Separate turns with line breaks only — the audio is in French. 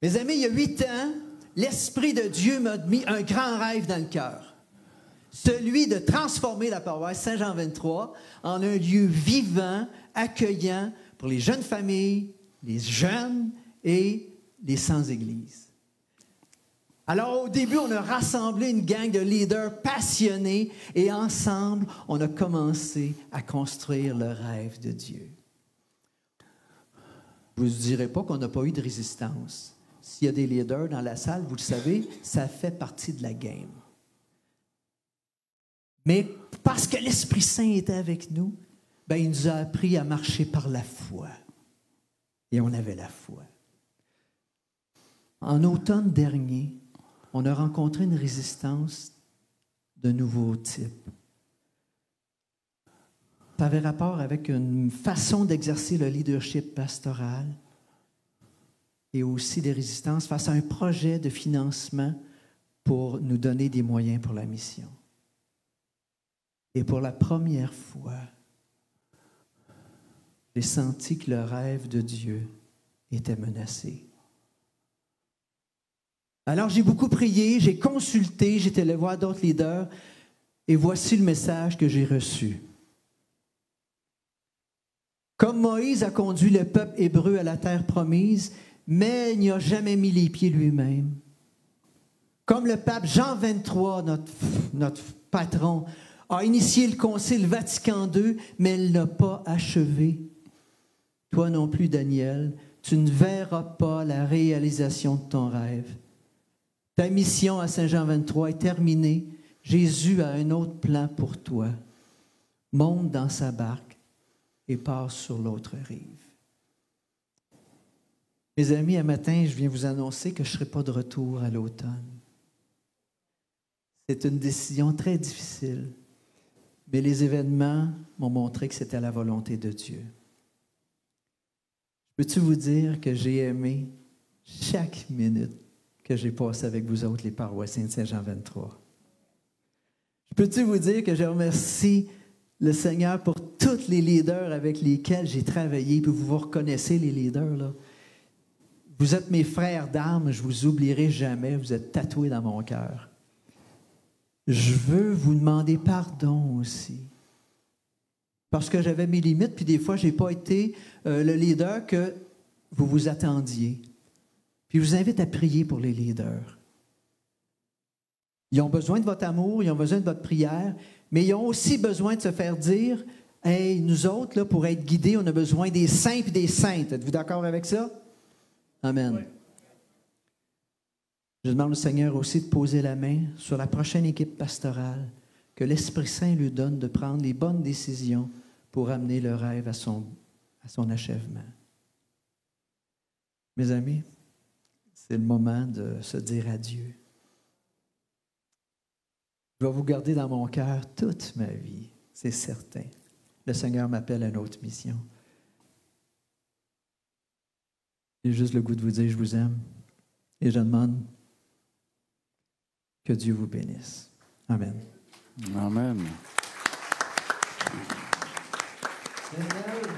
Mes amis, il y a 8 ans, l'Esprit de Dieu m'a mis un grand rêve dans le cœur. Celui de transformer la paroisse Saint-Jean 23 en un lieu vivant, accueillant pour les jeunes familles, les jeunes et les sans-église. Alors, au début, on a rassemblé une gang de leaders passionnés et ensemble, on a commencé à construire le rêve de Dieu. Je ne vous dirai pas qu'on n'a pas eu de résistance. S'il y a des leaders dans la salle, vous le savez, ça fait partie de la game. Mais parce que l'Esprit Saint était avec nous, ben, il nous a appris à marcher par la foi. Et on avait la foi. En automne dernier, on a rencontré une résistance de nouveau type. Ça avait rapport avec une façon d'exercer le leadership pastoral et aussi des résistances face à un projet de financement pour nous donner des moyens pour la mission. Et pour la première fois, j'ai senti que le rêve de Dieu était menacé. Alors j'ai beaucoup prié, j'ai consulté, j'étais allé voir d'autres leaders et voici le message que j'ai reçu. Comme Moïse a conduit le peuple hébreu à la terre promise, mais il n'y a jamais mis les pieds lui-même. Comme le pape Jean XXIII, notre patron, a initié le concile Vatican II, mais il n'a pas achevé. Toi non plus, Daniel, tu ne verras pas la réalisation de ton rêve. Ta mission à Saint-Jean 23 est terminée. Jésus a un autre plan pour toi. Monte dans sa barque et passe sur l'autre rive. Mes amis, un matin, je viens vous annoncer que je ne serai pas de retour à l'automne. C'est une décision très difficile, mais les événements m'ont montré que c'était la volonté de Dieu. Peux-tu vous dire que j'ai aimé chaque minute que j'ai passée avec vous autres, les paroissiens de Saint-Jean 23? Peux-tu vous dire que je remercie le Seigneur pour tous les leaders avec lesquels j'ai travaillé, puis vous reconnaissez les leaders, là. Vous êtes mes frères d'armes, je ne vous oublierai jamais, vous êtes tatoués dans mon cœur. Je veux vous demander pardon aussi. Parce que j'avais mes limites, puis des fois, je n'ai pas été le leader que vous vous attendiez. Puis je vous invite à prier pour les leaders. Ils ont besoin de votre amour, ils ont besoin de votre prière, mais ils ont aussi besoin de se faire dire, « Hey, nous autres, là, pour être guidés, on a besoin des saints et des saintes. » Êtes-vous d'accord avec ça? Amen. Oui. Je demande au Seigneur aussi de poser la main sur la prochaine équipe pastorale, que l'Esprit Saint lui donne de prendre les bonnes décisions pour amener le rêve à son achèvement. Mes amis, c'est le moment de se dire adieu. Je vais vous garder dans mon cœur toute ma vie, c'est certain. Le Seigneur m'appelle à une autre mission. J'ai juste le goût de vous dire, je vous aime. Et je demande que Dieu vous bénisse. Amen.
Amen.
Amen.